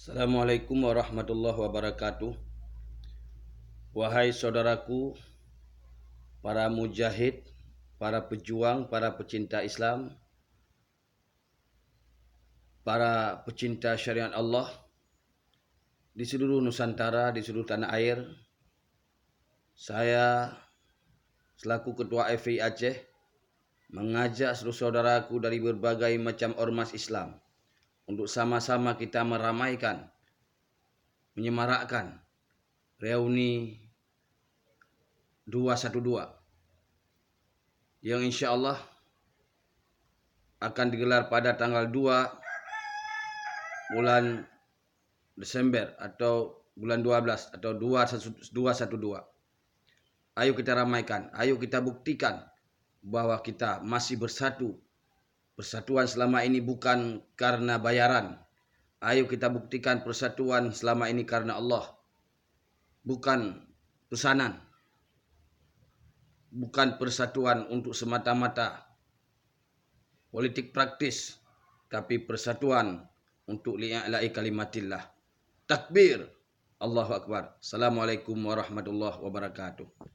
Assalamualaikum warahmatullahi wabarakatuh. Wahai saudaraku, para mujahid, para pejuang, para pecinta Islam, para pecinta syariat Allah di seluruh Nusantara, di seluruh tanah air. Saya selaku Ketua FPI Aceh mengajak seluruh saudaraku dari berbagai macam ormas Islam untuk sama-sama kita meramaikan, menyemarakkan reuni 212 yang insya Allah akan digelar pada tanggal 2 bulan Desember atau bulan 12 atau 212. Ayo kita ramaikan, ayo kita buktikan bahwa kita masih bersatu. Persatuan selama ini bukan karena bayaran. Ayo kita buktikan persatuan selama ini karena Allah. Bukan pesanan. Bukan persatuan untuk semata-mata politik praktis, tapi persatuan untuk li'a'la'i kalimatillah. Takbir. Allahu Akbar. Assalamualaikum warahmatullahi wabarakatuh.